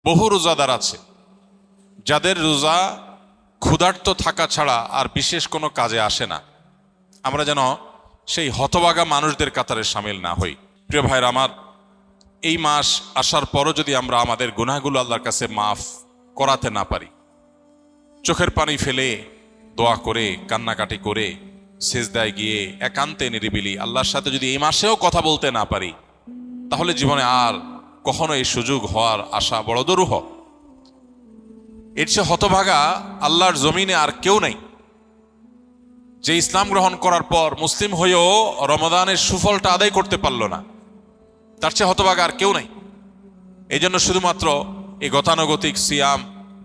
বহু রোজাদার আছে যাদের রোজা ক্ষুধার্ত থাকা ছাড়া আর বিশেষ কোনো কাজে আসে না। আমরা যেন সেই হতভাগা মানুষদের কাতারে সামিল না হই। প্রিয় ভাইরা আমার, এই মাস আসার পরও যদি আমরা আমাদের গুনাহগুলো আল্লাহর কাছে মাফ করাতে না পারি, চোখের পানি ফেলে দোয়া করে কান্নাকাটি করে সেজদায় গিয়ে একান্তে নিরিবিলি আল্লাহর সাথে যদি এই মাসেও কথা বলতে না পারি, তাহলে জীবনে আর কখনো এই সুযোগ হওয়ার আশা বড় দুরূহ। এর চেয়ে হতভাগা আল্লাহর জমিনে আর কেউ নেই যে ইসলাম গ্রহণ করার পর মুসলিম হয়েও রমাদানের সুফলটা আদায় করতে পারল না। তার চেয়ে হতভাগা আর কেউ নেই। এই জন্য শুধুমাত্র এই গতানুগতিক সিয়াম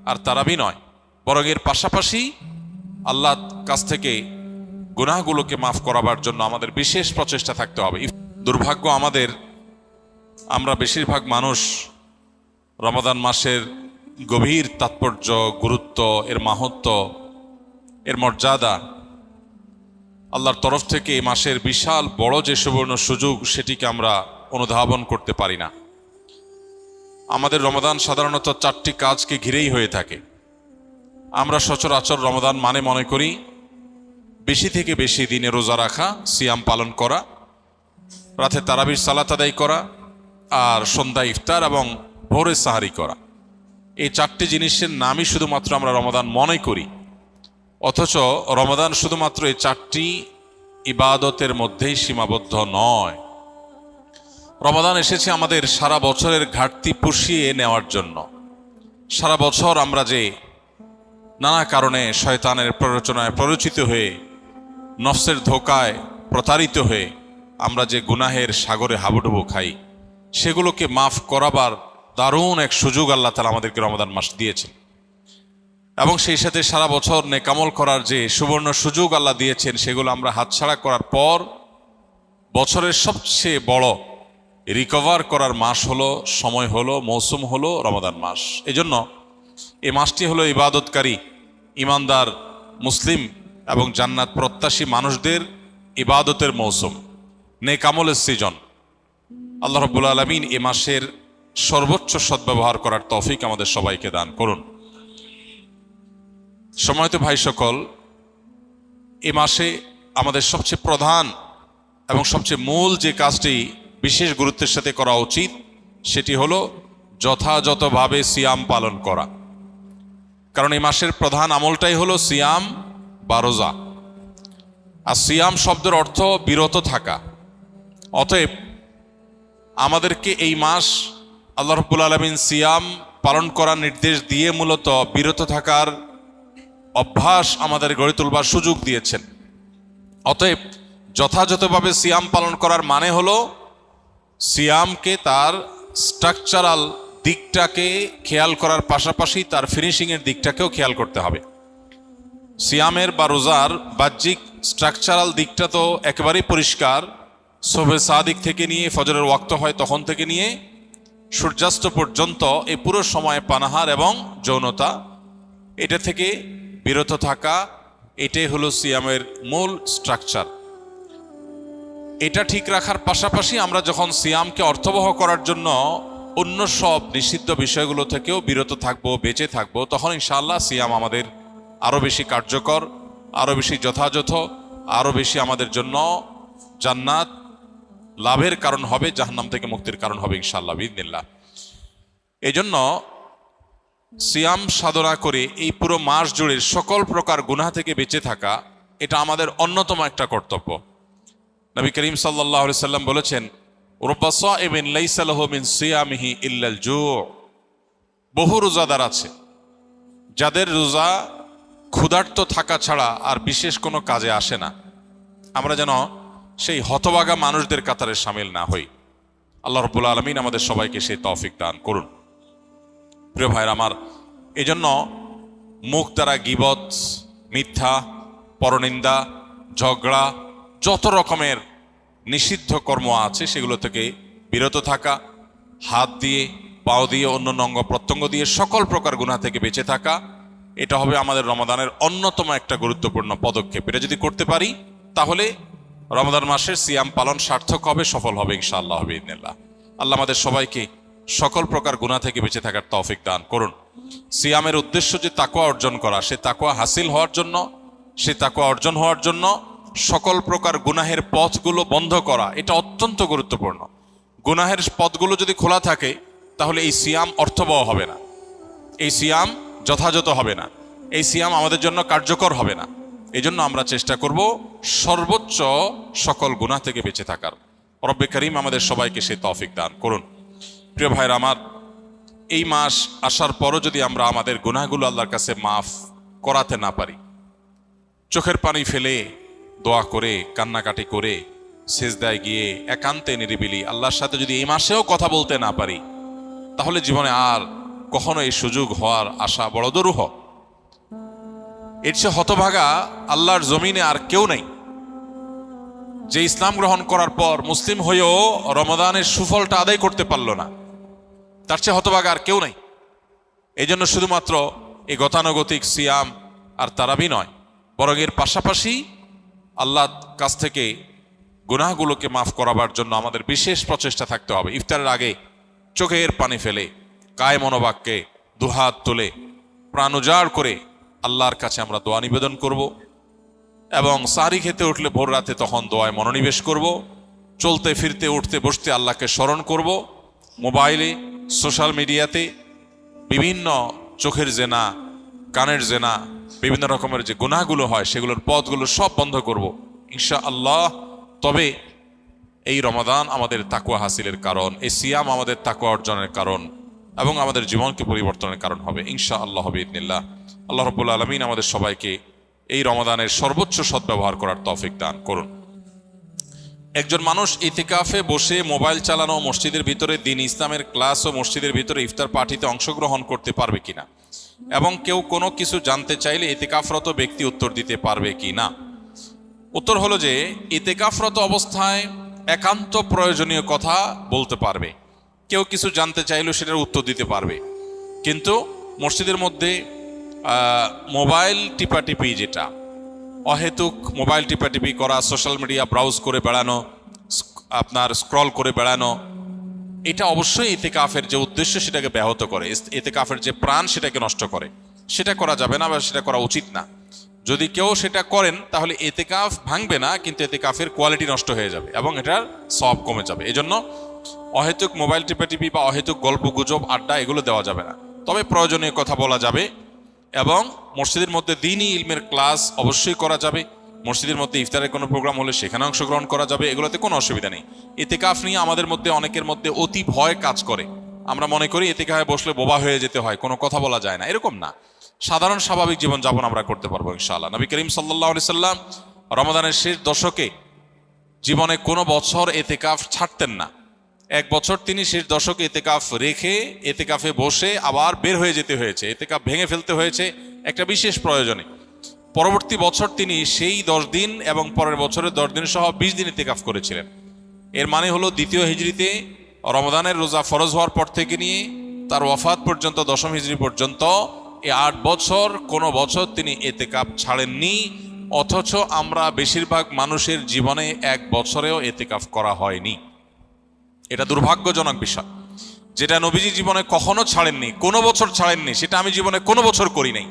আর তারাবি নয়, বরং এর পাশাপাশি আল্লাহর কাছ থেকে গুনাহগুলোকে মাফ করাবার জন্য আমাদের বিশেষ প্রচেষ্টা থাকতে হবে। দুর্ভাগ্য আমাদের, আমরা বেশিরভাগ মানুষ রমাদান মাসের গভীর তাৎপর্য, গুরুত্ব, এর মাহাত্ম্য, এর মর্যাদা, আল্লাহর তরফ থেকে এই মাসের বিশাল বড় যে সুবর্ণ সুযোগ, সেটিকে আমরা অনুধাবন করতে পারি না। আমাদের রমাদান সাধারণত 4টি কাজকে ঘিরেই হয়ে থাকে। আমরা সচরাচর রমাদান মানে মনে করি বেশি থেকে বেশি দিনে রোজা রাখা, সিয়াম পালন করা, রাতে তারাবির সালাত আদায় করা, আর সন্ধ্যা ইফতার এবং ভোরে সাহারি করা। এই 4টি জিনিসের নামই শুধুমাত্র আমরা রমাদান মনে করি, অথচ রমাদান শুধুমাত্র এই 4টি ইবাদতের মধ্যেই সীমাবদ্ধ নয়। রমাদান এসেছে আমাদের সারা বছরের ঘাটতি পুষিয়ে নেওয়ার জন্য। সারা বছর আমরা যে নানা কারণে শয়তানের প্ররোচনায় প্ররোচিত হয়ে, নফসের ধোকায় প্রতারিত হয়ে আমরা যে গুনাহের সাগরে হাবুডুবু খাই, সেগুলোকে মাফ করাবার দারুণ এক সুযোগ আল্লাহ তাআলা আমাদেরকে রমাদান মাস দিয়েছেন। এবং সেই সাথে সারা বছর নেকামল করার যে সুবর্ণ সুযোগ আল্লাহ দিয়েছেন, সেগুলো আমরা হাতছাড়া করার পর বছরের সবচেয়ে বড় রিকভার করার মাস হলো, সময় হলো, মৌসুম হলো রমাদান মাস। এজন্য এই মাসটি হলো ইবাদতকারী, ইমানদার, মুসলিম এবং জান্নাত প্রত্যাশী মানুষদের ইবাদতের মৌসুম, নেকামলের সিজন। আল্লাহ রাব্বুল আলামিন এ মাসের সর্বোচ্চ সদ্ব্যবহার করার তৌফিক আমাদের সবাইকে দান করুন। সম্মানিত ভাই সকল, এ মাসে আমাদের সবচেয়ে প্রধান এবং সবচেয়ে মূল যে কাজটি বিশেষ গুরুত্বের সাথে করা উচিত, সেটি হলো যথাযথভাবে সিয়াম পালন করা। কারণ এই মাসের প্রধান আমলটাই হলো সিয়াম বা রোজা। আর সিয়াম শব্দের অর্থ বিরত থাকা। অতএব আমাদেরকে এই মাস আল্লাহ রাব্বুল আলামিন সিয়াম পালন করার নির্দেশ দিয়ে মূলত বিরত থাকার অভ্যাস আমাদের গড়ে তুলবার সুযোগ দিয়েছেন। অতএব যথাযথভাবে সিয়াম পালন করার মানে হলো সিয়ামকে তার স্ট্রাকচারাল দিকটাকে খেয়াল করার পাশাপাশি তার ফিনিশিংয়ের দিকটাকেও খেয়াল করতে হবে। সিয়ামের বা রোজার বাহ্যিক স্ট্রাকচারাল দিকটা তো একেবারেই পরিষ্কার। সুবহে সাদিক থেকে নিয়ে ফজরের ওয়াক্ত হয় তখন থেকে নিয়ে সূর্যাস্ত পর্যন্ত এই পুরো সময় পানাহার এবং যৌনতা, এটা থেকে বিরত থাকা, এটাই হলো সিয়ামের মূল স্ট্রাকচার। এটা ঠিক রাখার পাশাপাশি আমরা যখন সিয়ামকে অর্থবহ করার জন্য অন্য সব নিষিদ্ধ বিষয়গুলো থেকেও বিরত থাকবো, বেঁচে থাকবো, তখন ইনশাআল্লাহ সিয়াম আমাদের আরও বেশি কার্যকর, আরও বেশি যথাযথ, আরও বেশি আমাদের জন্য জান্নাত লাভের কারণ হবে, জাহান্নাম থেকে মুক্তির কারণ হবে ইনশাআল্লাহ বিইذনিল্লাহ। এই জন্য সিয়াম সাধনা করে এই পুরো মাস জুড়ে সকল প্রকার গুনাহ থেকে বেঁচে থাকা, এটা আমাদের অন্যতম একটা কর্তব্য। নবী করিম সাল্লাল্লাহু আলাইহি সাল্লাম বলেছেন, রুব্বা সাইমিন লাইসা লাহু মিন সিয়ামিহি ইল্লাল জু'। বহু রোজাদার আছে যাদের রোজা ক্ষুধার্ত থাকা ছাড়া আর বিশেষ কোনো কাজে আসে না। আমরা যেন সেই হতভাগা মানুষদের কাতারে সামিল না হই। আল্লাহ রাব্বুল আলামিন আমাদের সবাইকে সেই তৌফিক দান করুন। প্রিয় ভাইরা আমার, এজন্য মুখ দ্বারা গীবত, মিথ্যা, পরনিন্দা, ঝগড়া, যত রকমের নিষিদ্ধ কর্ম আছে সেগুলো থেকে বিরত থাকা, হাত দিয়ে, পাও দিয়ে, অন্য অঙ্গ প্রত্যঙ্গ দিয়ে সকল প্রকার গুনাহ থেকে বেঁচে থাকা, এটা হবে আমাদের রমাদানের অন্যতম একটা গুরুত্বপূর্ণ পদক্ষেপ। এটা যদি করতে পারি তাহলে রমাদান মাসের সিয়াম পালন সার্থক হবে, সফল হবে ইনশাআল্লাহ বিইذনিল্লাহ। আল্লাহ আমাদের সবাইকে সকল প্রকার গুনাহ থেকে বেঁচে থাকার তৌফিক দান করুন। সিয়ামের উদ্দেশ্য যে তাকওয়া অর্জন করা, সে তাকওয়া হাসিল হওয়ার জন্য, সে তাকওয়া অর্জন হওয়ার জন্য সকল প্রকার গুনাহের পথগুলো বন্ধ করা, এটা অত্যন্ত গুরুত্বপূর্ণ। গুনাহের পথগুলো যদি খোলা থাকে তাহলে এই সিয়াম অর্থবহ হবে না, এই সিয়াম যথাযথ হবে না, এই সিয়াম আমাদের জন্য কার্যকর হবে না। এই জন্য আমরা চেষ্টা করব সর্বোচ্চ সকল গুনাহ থেকে বেঁচে থাকার। রব্বে করিম আমাদের সবাইকে সে তৌফিক দান করুন। প্রিয় ভাইরা আমার, এই মাস আসার পরও যদি আমরা আমাদের গুনাহগুলো আল্লাহর কাছে মাফ করাতে না পারি, চোখের পানি ফেলে দোয়া করে কান্নাকাটি করে সিজদায় গিয়ে একান্তে নিরিবিলি আল্লাহর সাথে যদি এই মাসেও কথা বলতে না পারি, তাহলে জীবনে আর কখনো এই সুযোগ হওয়ার আশা বড় দুরূহ। এর চেয়ে হতভাগা আল্লাহর জমিনে আর কেউ নেই, যে ইসলাম গ্রহণ করার পর মুসলিম হয়েও রমাদানের সুফলটা আদায় করতে পারল না। তার চেয়ে হতভাগা আর কেউ নেই। এই জন্য শুধুমাত্র এই গতানুগতিক সিয়াম আর তারাবি নয়, বরং এর পাশাপাশি আল্লাহর কাছ থেকে গুনাহগুলোকে মাফ করাবার জন্য আমাদের বিশেষ প্রচেষ্টা থাকতে হবে। ইফতারের আগে চোখের পানি ফেলে কায় মনোবাক্যে দুহাত তুলে প্রাণ উজাড় করে আল্লাহর কাছে আমরা দোয়া নিবেদন করব, এবং সাহরি খেতে উঠলে ভোর রাতে তখন দোয়ায় মনোনিবেশ করব। চলতে ফিরতে উঠতে বসতে আল্লাহকে স্মরণ করব। মোবাইলে সোশ্যাল মিডিয়াতে বিভিন্ন চোখের জেনা, কানের জেনা, বিভিন্ন রকমের যে গুনাহগুলো হয় সেগুলোর পথগুলো সব বন্ধ করব ইনশাআল্লাহ। তবে এই রমাদান আমাদের তাকওয়া হাসিলের কারণ, এই সিয়াম আমাদের তাকওয়া অর্জনের কারণ এবং আমাদের জীবনকে পরিবর্তনের কারণ হবে ইনশাআল্লাহ বিইذনিল্লাহ। আল্লাহ রাব্বুল আলামিন আমাদের সবাইকে এই রমাদানের সর্বোচ্চ সদ্ব্যবহার করার তৌফিক দান করুন। একজন মানুষ ইতিকাফে বসে মোবাইল চালানো, মসজিদের ভিতরে দ্বীন ইসলামের ক্লাস ও মসজিদের ভিতরে ইফতার পার্টিতে অংশগ্রহণ করতে পারবে কিনা, এবং কেউ কোনো কিছু জানতে চাইলে ইতিকাফরত ব্যক্তি উত্তর দিতে পারবে কিনা? উত্তর হলো যে ইতিকাফরত অবস্থায় একান্ত প্রয়োজনীয় কথা বলতে পারবে। কেউ কিছু জানতে চাইলেও সেটার উত্তর দিতে পারবে, কিন্তু মসজিদের মধ্যে মোবাইল টিপাটিপি, যেটা অহেতুক মোবাইল টিপাটিপি করা, সোশ্যাল মিডিয়া ব্রাউজ করে বেড়ানো, আপনার স্ক্রল করে বেড়ানো, এটা অবশ্যই ইতিকাফের যে উদ্দেশ্য সেটাকে ব্যাহত করে, ইতিকাফের যে প্রাণ সেটাকে নষ্ট করে। সেটা করা যাবে না বা সেটা করা উচিত না। যদি কেউ সেটা করেন তাহলে ইতিকাফ ভাঙবে না, কিন্তু ইতিকাফের কোয়ালিটি নষ্ট হয়ে যাবে এবং এটার সওয়াব কমে যাবে। এজন্য অহেতুক মোবাইল টিপাটিপি বা অহেতুক গল্প গুজব আড্ডা এগুলো দেওয়া যাবে না। তবে প্রয়োজনীয় কথা বলা যাবে, এবং মসজিদের মধ্যে দ্বীনি ইলমের ক্লাস অবশ্যই করা যাবে। মসজিদের মধ্যে ইফতারের কোনো প্রোগ্রাম হলে সেখানে অংশগ্রহণ করা যাবে, এগুলোতে কোনো অসুবিধা নেই। ইতিকাফ নিয়ে আমাদের মধ্যে অনেকের মধ্যে অতি ভয় কাজ করে। আমরা মনে করি ইতিকাফে বসলে বোবা হয়ে যেতে হয়, কোনো কথা বলা যায় না। এরকম না, সাধারণ স্বাভাবিক জীবনযাপন আমরা করতে পারবো ইনশাআল্লাহ। নবী করিম সাল্লাল্লাহু আলাইহি সাল্লাম রমাদানের শেষ দশকে জীবনে কোনো বছর ইতিকাফ ছাড়তেন না। এক বছর তিনি শেষ দশকে ইতিকাফ রেখে ইতিকাফে বসে আবার বের হয়ে যেতে হয়েছে, ইতিকাফ ভেঙে ফেলতে হয়েছে একটা বিশেষ প্রয়োজনে। পরবর্তী বছর তিনি সেই 10 দিন এবং পরের বছরের 10 দিন সহ 20 দিন ইতিকাফ করেছিলেন। এর মানে হলো দ্বিতীয় হিজরিতে রমাদানের রোজা ফরজ হওয়ার পর থেকে নিয়ে তার ওয়াফাত পর্যন্ত 10ম হিজরি পর্যন্ত এই 8 বছর কোনো বছর তিনি ইতিকাফ ছাড়েননি। অথচ আমরা বেশিরভাগ মানুষের জীবনে 1 বছরেও ইতিকাফ করা হয়নি। এটা দুর্ভাগ্যজনক বিষয়। যেটা নবীজি জীবনে কখনো ছাড়েননি, কোনো বছর ছাড়েননি, সেটা আমি জীবনে কোনো বছর করি নাই।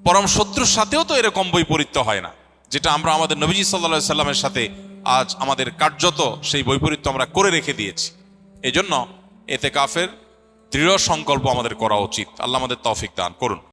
পরম শত্রুর সাথেও তো এরকম বৈপরীত্য হয় না, যেটা আমরা আমাদের নবীজি সাল্লাল্লাহু আলাইহি সাল্লামের সাথে আজ আমাদের কার্যত সেই বৈপরীত্য আমরা করে রেখে দিয়েছি। এই জন্য ইতিকাফের দৃঢ় সংকল্প আমাদের করা উচিত। আল্লাহ আমাদের তৌফিক দান করুন।